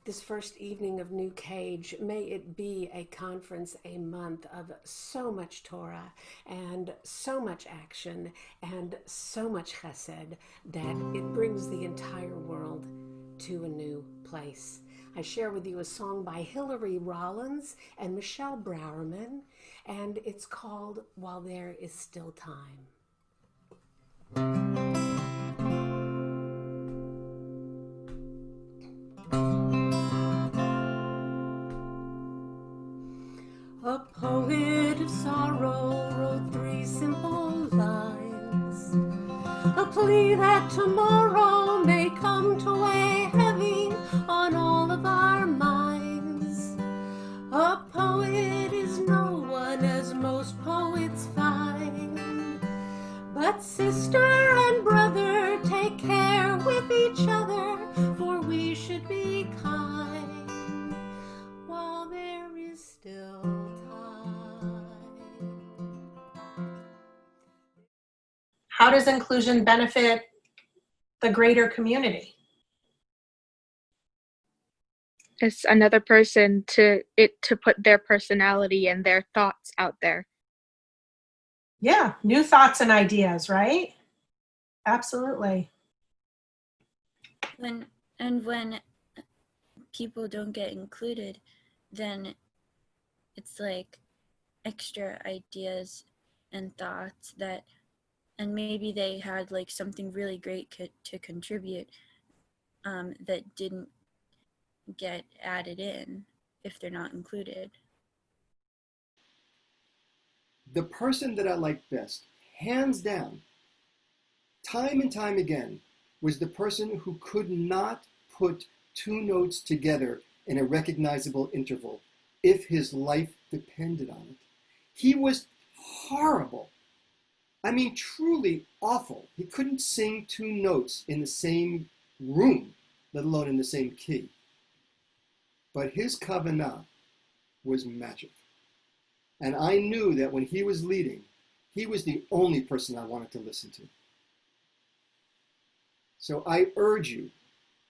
This first evening of New Cage, may it be a conference, a month of so much Torah and so much action and so much chesed that it brings the entire world to a new place. I share with you a song by Hillary Rollins and Michelle Browerman, and it's called While There Is Still Time. A poet of sorrow wrote 3 simple lines, a plea that tomorrow may come to weigh heavy on all of our minds. A poet is no one as most poets find, but sister and brother, take care with each other, for we should be kind while there is still time. How does inclusion benefit the greater community? It's another person to put their personality and their thoughts out there. Yeah, new thoughts and ideas, right? Absolutely. When people don't get included, then it's like extra ideas and thoughts that, and maybe they had like something really great to contribute that didn't get added in if they're not included. The person that I liked best, hands down, time and time again, was the person who could not put 2 notes together in a recognizable interval if his life depended on it. He was horrible. I mean, truly awful. He couldn't sing 2 notes in the same room, let alone in the same key. But his kavanah was magic. And I knew that when he was leading, he was the only person I wanted to listen to. So I urge you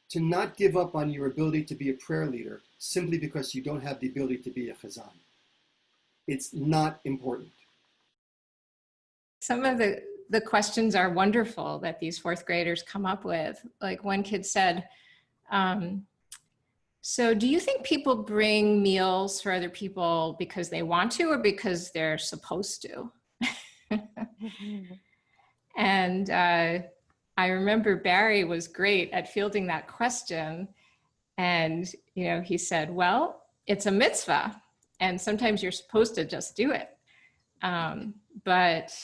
to not give up on your ability to be a prayer leader simply because you don't have the ability to be a chazan. It's not important. Some of the questions are wonderful that these 4th graders come up with. Like one kid said, so do you think people bring meals for other people because they want to or because they're supposed to? And I remember Barry was great at fielding that question. And, he said, well, it's a mitzvah. And sometimes you're supposed to just do it. But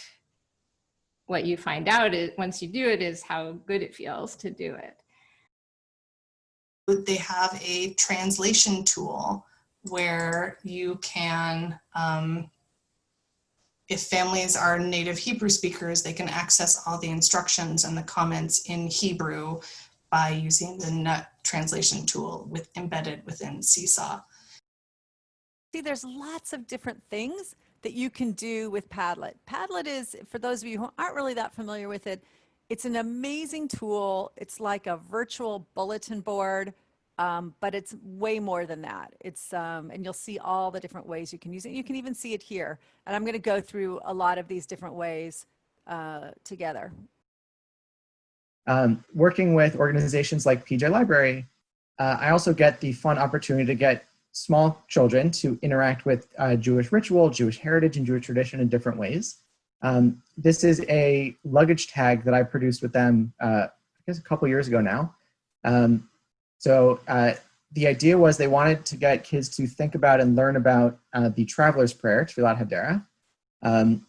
what you find out is once you do it is how good it feels to do it. They have a translation tool where you can, if families are native Hebrew speakers, they can access all the instructions and the comments in Hebrew by using the NUT translation tool embedded within Seesaw. See, there's lots of different things that you can do with Padlet. Padlet is, for those of you who aren't really that familiar with it, it's an amazing tool. It's like a virtual bulletin board, but it's way more than that. It's and you'll see all the different ways you can use it. You can even see it here. And I'm going to go through a lot of these different ways together. Working with organizations like PJ Library, I also get the fun opportunity to get small children to interact with Jewish ritual, Jewish heritage, and Jewish tradition in different ways. This is a luggage tag that I produced with them, I guess a couple years ago now. So the idea was they wanted to get kids to think about and learn about the Traveler's Prayer, Tfilat Hadera.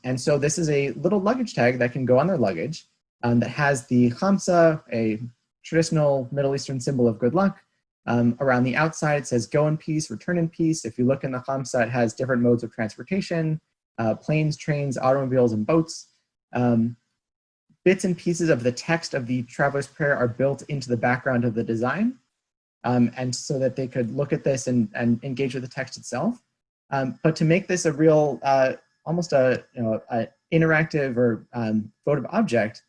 And so this is a little luggage tag that can go on their luggage that has the chamsa, a traditional Middle Eastern symbol of good luck. Around the outside, it says go in peace, return in peace. If you look in the chamsa, it has different modes of transportation, planes, trains, automobiles, and boats. Bits and pieces of the text of the Traveler's Prayer are built into the background of the design, and so that they could look at this and engage with the text itself. But to make this a real, almost a interactive or votive object,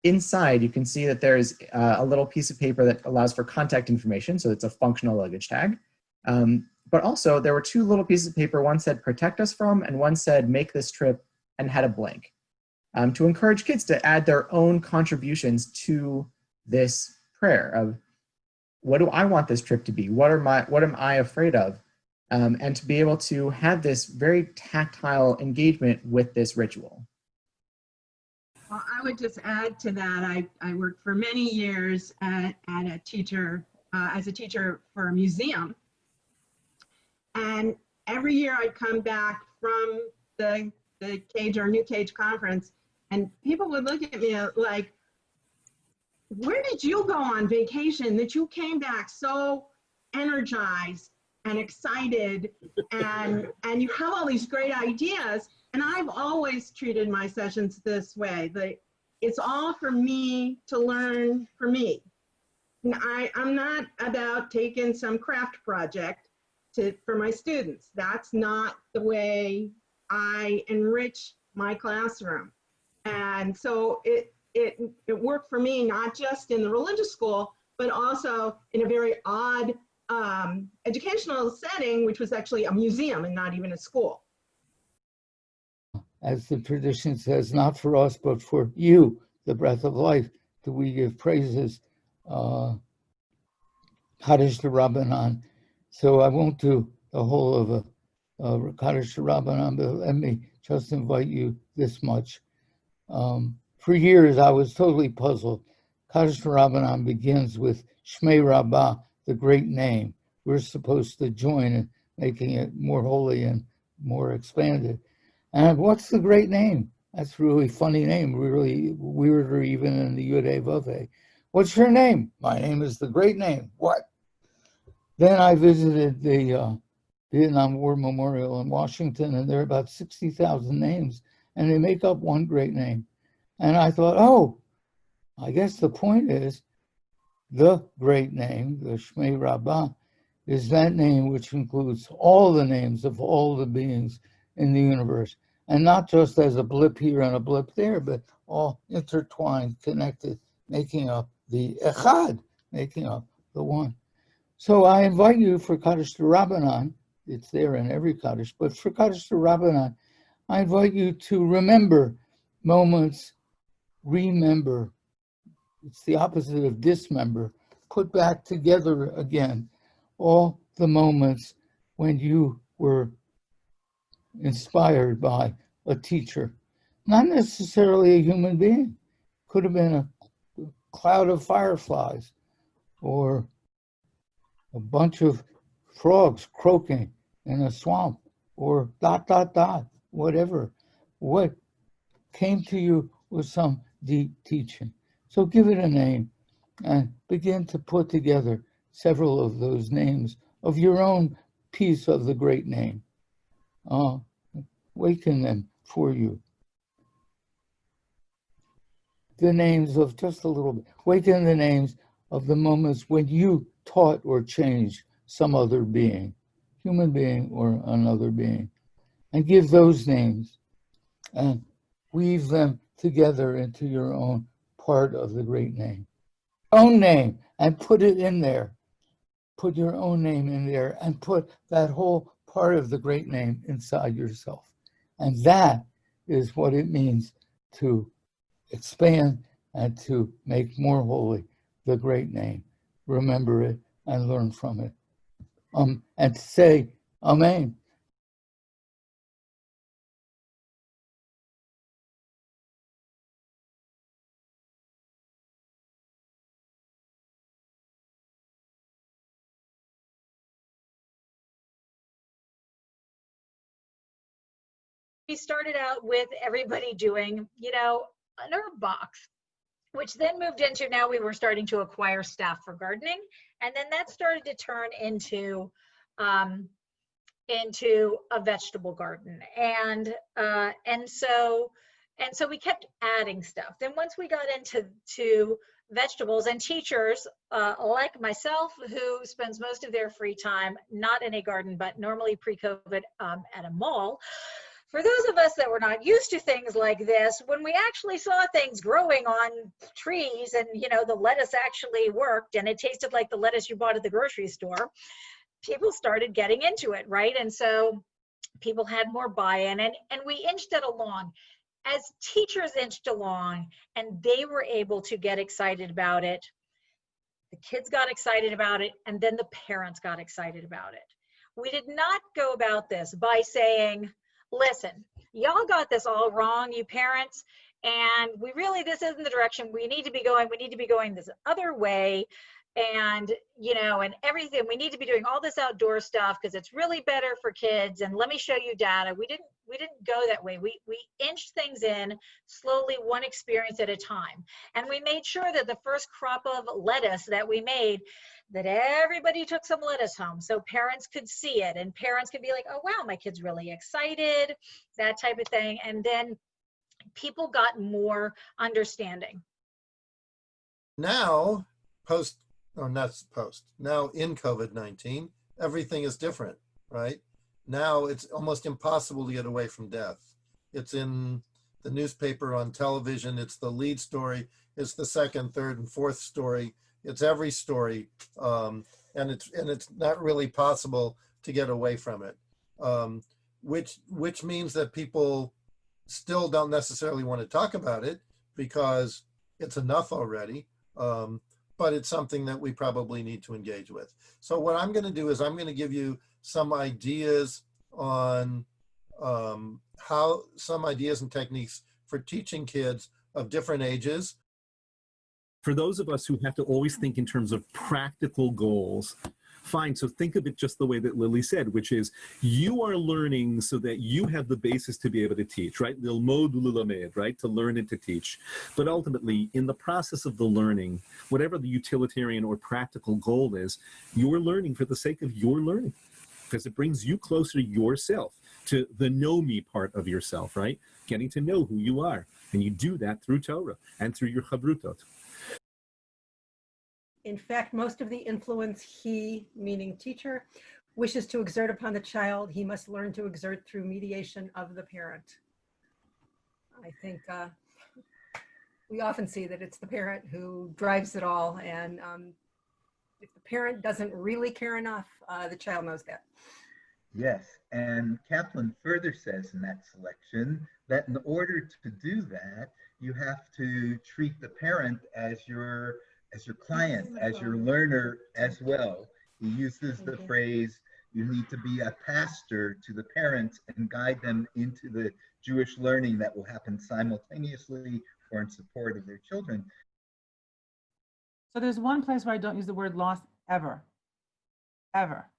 inside, you can see that there's a little piece of paper that allows for contact information, so it's a functional luggage tag. But also, there were two little pieces of paper. One said protect us from, and one said make this trip, and had a blank. To encourage kids to add their own contributions to this prayer of, what do I want this trip to be? What am I afraid of? And to be able to have this very tactile engagement with this ritual. Well, I would just add to that, I worked for many years as a teacher for a museum. And every year I'd come back from the CAJE or NewCAJE conference, and people would look at me like, where did you go on vacation that you came back so energized and excited and you have all these great ideas? And I've always treated my sessions this way. It's all for me to learn for me. And I'm not about taking some craft project for my students. That's not the way I enrich my classroom. And so it worked for me, not just in the religious school, but also in a very odd educational setting, which was actually a museum and not even a school. As the tradition says, not for us, but for you, the breath of life, do we give praises. Kaddish Rabbanan. So I won't do the whole of a Kaddish Rabbanan, but let me just invite you this much. For years, I was totally puzzled. Kaddish Rabbanan begins with Shmei Rabbah, the great name. We're supposed to join in making it more holy and more expanded. And what's the great name? That's a really funny name, really weirder even in the Yud Vav He. What's your name? My name is the great name. What? Then I visited the Vietnam War Memorial in Washington, and there are about 60,000 names, and they make up one great name. And I thought, oh, I guess the point is the great name, the Shmei Rabbah, is that name which includes all the names of all the beings in the universe. And not just as a blip here and a blip there, but all intertwined, connected, making up the Echad, making up the one. So I invite you for Kaddish Rabbanan, it's there in every Kaddish, but for Kaddish Rabbanan, I invite you to remember moments, remember. It's the opposite of dismember. Put back together again all the moments when you were inspired by a teacher, not necessarily a human being. Could have been a cloud of fireflies or a bunch of frogs croaking in a swamp or ... whatever. What came to you was some deep teaching. So give it a name and begin to put together several of those names of your own piece of the great name. Waken them for you. The names of just a little bit. Waken the names of the moments when you taught or changed some other being, human being or another being, and give those names and weave them together into your own part of the great name. Own name, and put it in there. Put your own name in there and put that whole part of the great name inside yourself. And that is what it means to expand and to make more holy the great name. Remember it and learn from it. And say Amen. We started out with everybody doing, an herb box, which then moved into, now we were starting to acquire staff for gardening. And then that started to turn into a vegetable garden. And so we kept adding stuff. Then once we got into vegetables, and teachers like myself, who spends most of their free time not in a garden, but normally pre-COVID at a mall, for those of us that were not used to things like this, when we actually saw things growing on trees and, you know, the lettuce actually worked and it tasted like the lettuce you bought at the grocery store, people started getting into it, right? And so people had more buy-in, and we inched it along. As teachers inched along and they were able to get excited about it, the kids got excited about it, and then the parents got excited about it. We did not go about this by saying, listen, y'all got this all wrong, you parents, and this isn't the direction we need to be going. We need to be going this other way. And, you know, and everything, we need to be doing all this outdoor stuff because it's really better for kids. And let me show you data. We didn't go that way. We inched things in slowly, one experience at a time. And we made sure that the first crop of lettuce that we made, that everybody took some lettuce home so parents could see it and parents could be like, oh, wow, my kid's really excited, that type of thing. And then people got more understanding. Now, now in COVID-19, everything is different, right? Now it's almost impossible to get away from death. It's in the newspaper, on television, it's the lead story, it's the second, third, and fourth story, it's every story, and it's not really possible to get away from it, which means that people still don't necessarily want to talk about it because it's enough already. But it's something that we probably need to engage with. So what I'm going to do is I'm going to give you some ideas on some ideas and techniques for teaching kids of different ages. For those of us who have to always think in terms of practical goals, fine, so think of it just the way that Lily said, which is you are learning so that you have the basis to be able to teach, right? Lilmod ulelamed, right? To learn and to teach. But ultimately, in the process of the learning, whatever the utilitarian or practical goal is, you're learning for the sake of your learning, because it brings you closer to yourself, to the know me part of yourself, right? Getting to know who you are. And you do that through Torah and through your chavrutot. In fact, most of the influence he, meaning teacher, wishes to exert upon the child, he must learn to exert through mediation of the parent. I think we often see that it's the parent who drives it all, and if the parent doesn't really care enough, the child knows that. Yes, and Kaplan further says in that selection that in order to do that, you have to treat the parent as your client, as your learner as well. He uses the phrase, you need to be a pastor to the parents and guide them into the Jewish learning that will happen simultaneously or in support of their children. So there's one place where I don't use the word loss ever, ever,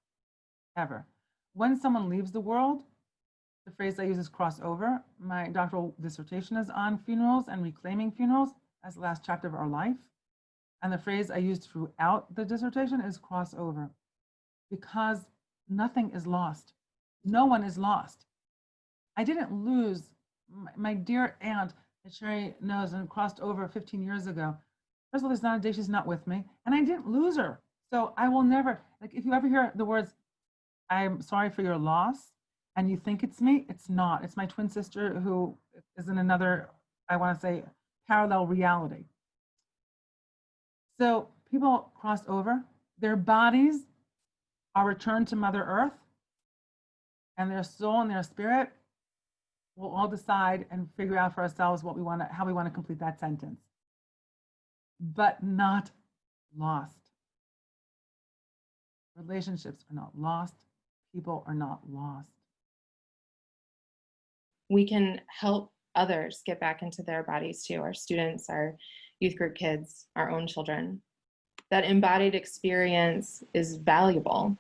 ever. When someone leaves the world, the phrase I use is crossover. My doctoral dissertation is on funerals and reclaiming funerals as the last chapter of our life. And the phrase I used throughout the dissertation is crossover, because nothing is lost. No one is lost. I didn't lose my dear aunt that Sherry knows and crossed over 15 years ago. First of all, there's not a day she's not with me, and I didn't lose her. So I will never, like, if you ever hear the words, I'm sorry for your loss, and you think it's me, it's not. It's my twin sister who is in another, I want to say, parallel reality. So people cross over, their bodies are returned to Mother Earth, and their soul and their spirit will all decide and figure out for ourselves what we want to, how we want to complete that sentence. But not lost. Relationships are not lost. People are not lost. We can help others get back into their bodies too, our students, our youth group kids, our own children. That embodied experience is valuable.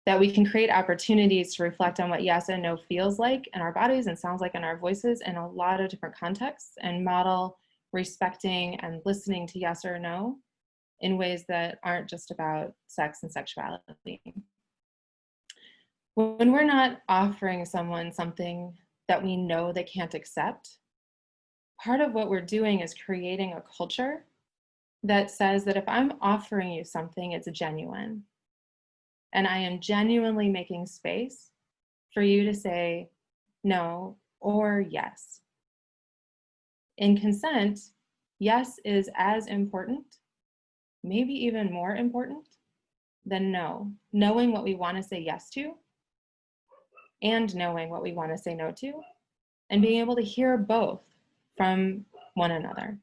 That we can create opportunities to reflect on what yes and no feels like in our bodies and sounds like in our voices in a lot of different contexts, and model respecting and listening to yes or no in ways that aren't just about sex and sexuality. When we're not offering someone something that we know they can't accept, part of what we're doing is creating a culture that says that if I'm offering you something, it's genuine. And I am genuinely making space for you to say, no, or yes. In consent, yes is as important, maybe even more important than no. Knowing what we want to say yes to and knowing what we want to say no to, and being able to hear both from one another.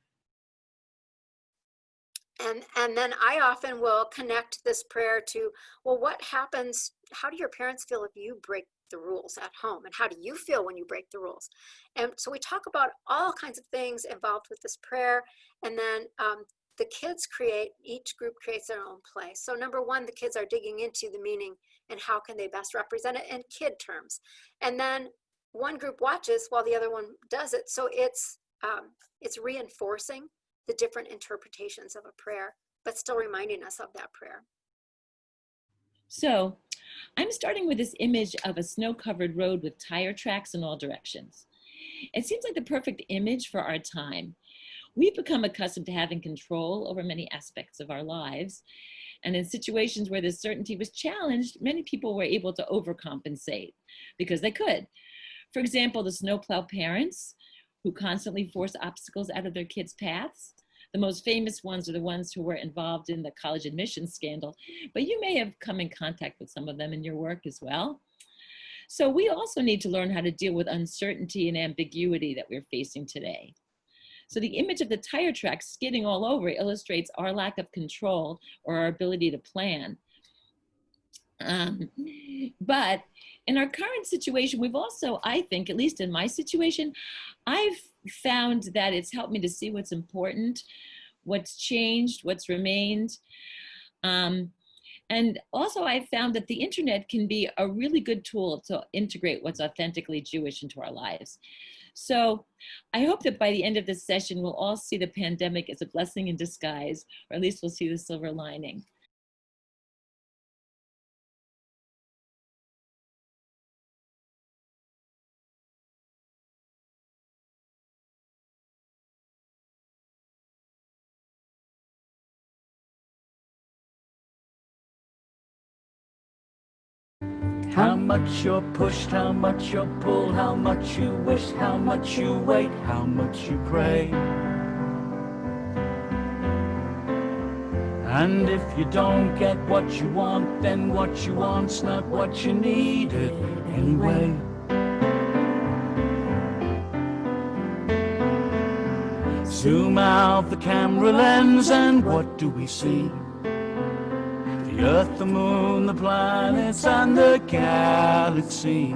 And then I often will connect this prayer to, well, what happens, how do your parents feel if you break the rules at home? And how do you feel when you break the rules? And so we talk about all kinds of things involved with this prayer. And then the kids each group creates their own play. So number one, the kids are digging into the meaning and how can they best represent it in kid terms. And then one group watches while the other one does it. So it's reinforcing the different interpretations of a prayer, but still reminding us of that prayer. So I'm starting with this image of a snow-covered road with tire tracks in all directions. It seems like the perfect image for our time. We've become accustomed to having control over many aspects of our lives. And in situations where this certainty was challenged, many people were able to overcompensate because they could. For example, the snowplow parents who constantly force obstacles out of their kids' paths. The most famous ones are the ones who were involved in the college admissions scandal, but you may have come in contact with some of them in your work as well. So we also need to learn how to deal with uncertainty and ambiguity that we're facing today. So the image of the tire tracks skidding all over illustrates our lack of control or our ability to plan. But in our current situation, we've also, I think, at least in my situation, I've found that it's helped me to see what's important, what's changed, what's remained. And also I found that the internet can be a really good tool to integrate what's authentically Jewish into our lives. So I hope that by the end of this session, we'll all see the pandemic as a blessing in disguise, or at least we'll see the silver lining. How much you're pushed, how much you're pulled, how much you wish, how much you wait, how much you pray. And if you don't get what you want, then what you want's not what you needed anyway. Zoom out the camera lens and what do we see? The Earth, the Moon, the planets, and the galaxy.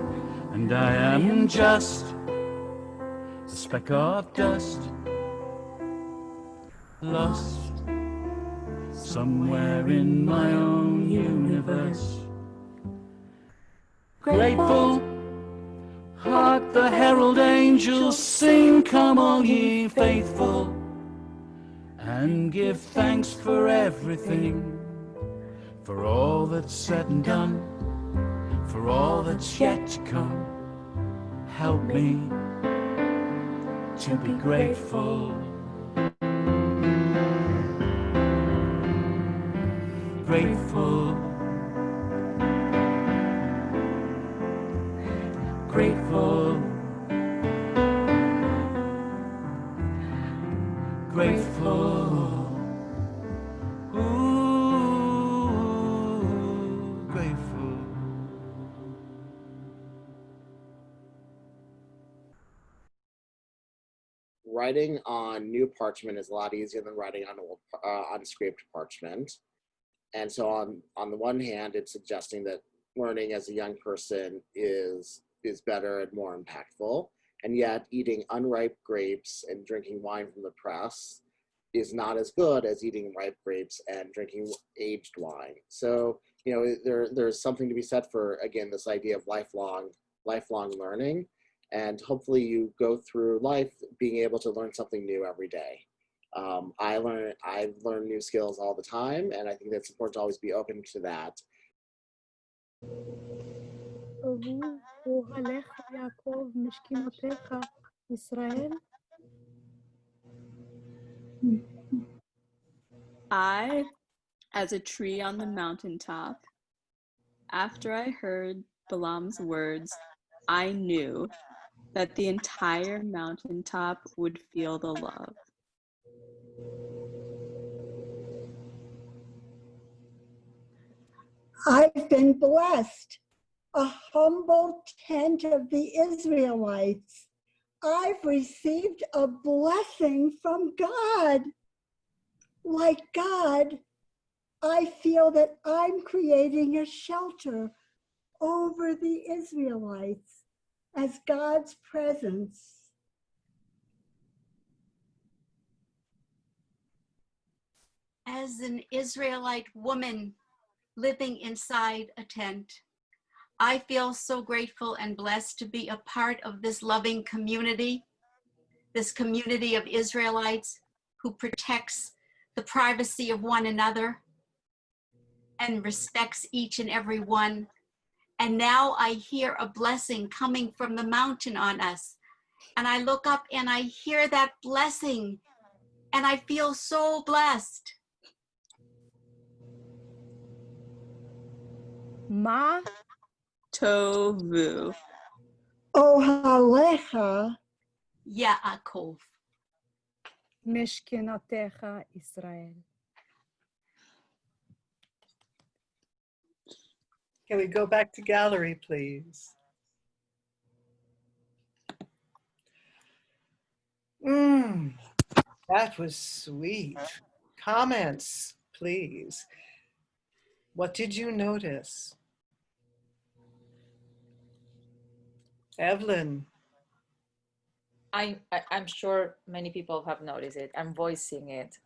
And I am just a speck of dust, lost somewhere in my own universe. Grateful, hark the herald angels sing, come all ye faithful, and give thanks for everything. For all that's said and done, for all that's yet to come, help me to be grateful. Grateful. Grateful. Grateful. Writing on new parchment is a lot easier than writing on old unscraped parchment. And so on the one hand, it's suggesting that learning as a young person is better and more impactful. And yet eating unripe grapes and drinking wine from the press is not as good as eating ripe grapes and drinking aged wine. So, you know, there's something to be said for, again, this idea of lifelong learning. And hopefully you go through life being able to learn something new every day. I learn new skills all the time, and I think that's important to always be open to that. I, as a tree on the mountaintop, after I heard Balaam's words, I knew that the entire mountaintop would feel the love. I've been blessed, a humble tent of the Israelites. I've received a blessing from God. Like God, I feel that I'm creating a shelter over the Israelites as God's presence. As an Israelite woman living inside a tent, I feel so grateful and blessed to be a part of this loving community, this community of Israelites who protects the privacy of one another and respects each and every one. And now I hear a blessing coming from the mountain on us. And I look up and I hear that blessing and I feel so blessed. Ma Tovu. Ohalecha Yaakov. Mishkenotecha Israel. Can we go back to gallery, please? That was sweet. Comments, please. What did you notice? Evelyn. I'm sure many people have noticed it. I'm voicing it.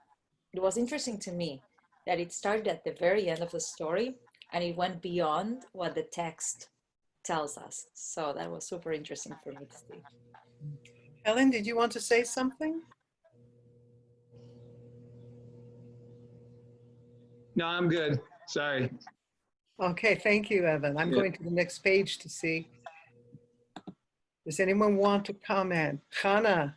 It was interesting to me that it started at the very end of the story and it went beyond what the text tells us. So that was super interesting for me to see. Helen, did you want to say something? No, I'm good. Sorry. Okay, thank you, Evan. I'm going to the next page to see. Does anyone want to comment? Hannah.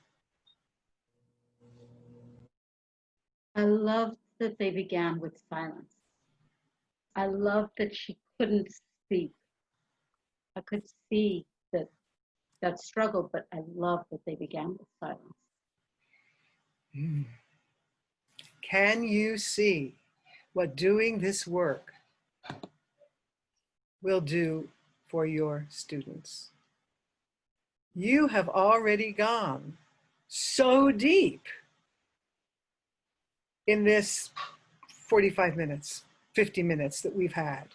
I love that they began with silence. I love that she couldn't speak. I could see that struggle, but I love that they began with silence. Can you see what doing this work will do for your students? You have already gone so deep in this 45 minutes, 50 minutes that we've had.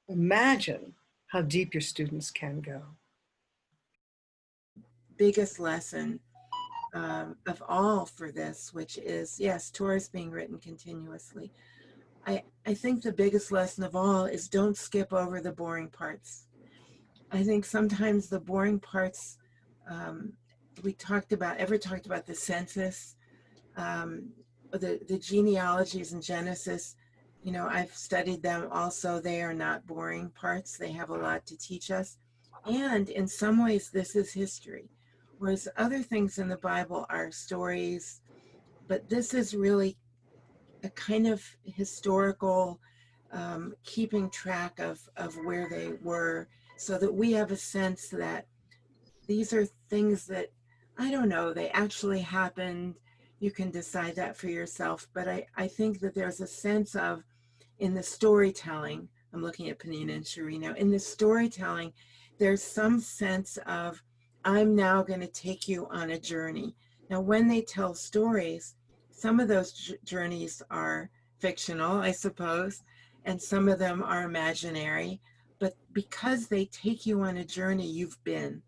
Imagine how deep your students can go. Biggest lesson of all for this, which is, yes, Torah is being written continuously. I think the biggest lesson of all is don't skip over the boring parts. I think sometimes the boring parts, we talked about the census, the genealogies in Genesis. You know, I've studied them also. They are not boring parts. They have a lot to teach us. And in some ways, this is history. Whereas other things in the Bible are stories, but this is really a kind of historical keeping track of where they were, so that we have a sense that these are things that, I don't know, they actually happened. You can decide that for yourself. But I think that there's a sense of, in the storytelling, I'm looking at Panina and Sherino, in the storytelling, there's some sense of, I'm now going to take you on a journey. Now, when they tell stories, some of those journeys are fictional, I suppose, and some of them are imaginary. But because they take you on a journey, you've been.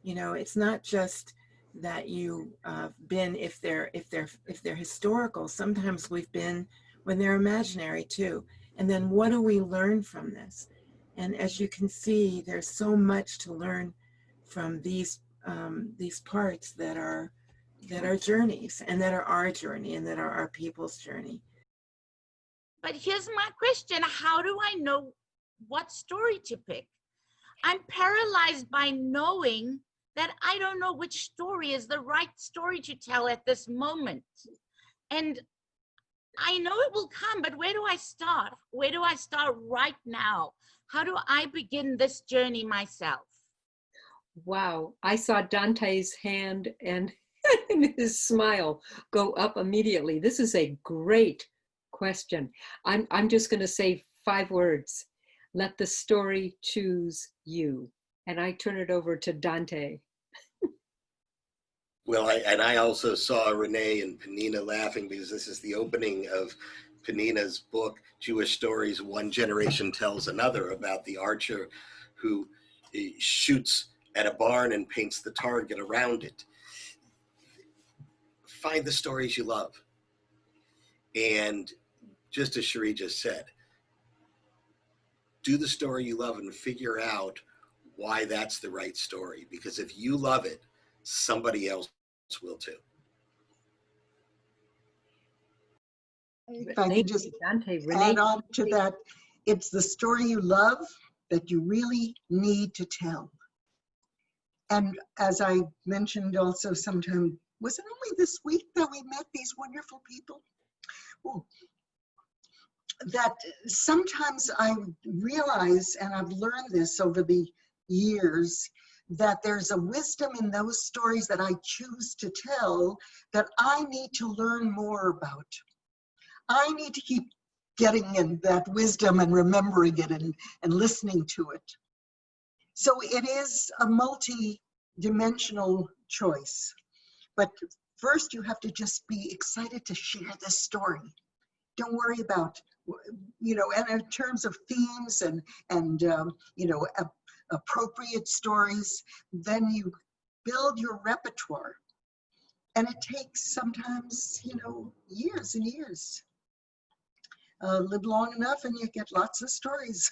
You know, it's not just that you've been if they're historical. Sometimes we've been when they're imaginary too. And then what do we learn from this? And as you can see, there's so much to learn from these parts that are journeys, and that are our journey, and that are our people's journey. But here's my question: how do I know what story to pick? I'm paralyzed by knowing that I don't know which story is the right story to tell at this moment. And I know it will come, but where do I start? Where do I start right now? How do I begin this journey myself? Wow, I saw Dante's hand and his smile go up immediately. This is a great question. I'm just going to say 5 words. Let the story choose you. And I turn it over to Dante. Well, I also saw Renee and Penina laughing because this is the opening of Penina's book, Jewish Stories One Generation Tells Another, about the archer who shoots at a barn and paints the target around it. Find the stories you love. And just as Cherie just said, do the story you love and figure out why that's the right story. Because if you love it, somebody else will too. If I could just add on to that, it's the story you love that you really need to tell. And as I mentioned also sometime, was it only this week that we met these wonderful people? Ooh. That sometimes I realize, and I've learned this over the years, that there's a wisdom in those stories that I choose to tell that I need to learn more about. I need to keep getting in that wisdom and remembering it and listening to it. So it is a multi-dimensional choice. But first you have to just be excited to share this story. Don't worry about, you know, and in terms of themes and you know, appropriate stories, then you build your repertoire. And it takes sometimes, you know, years and years. Live long enough and you get lots of stories.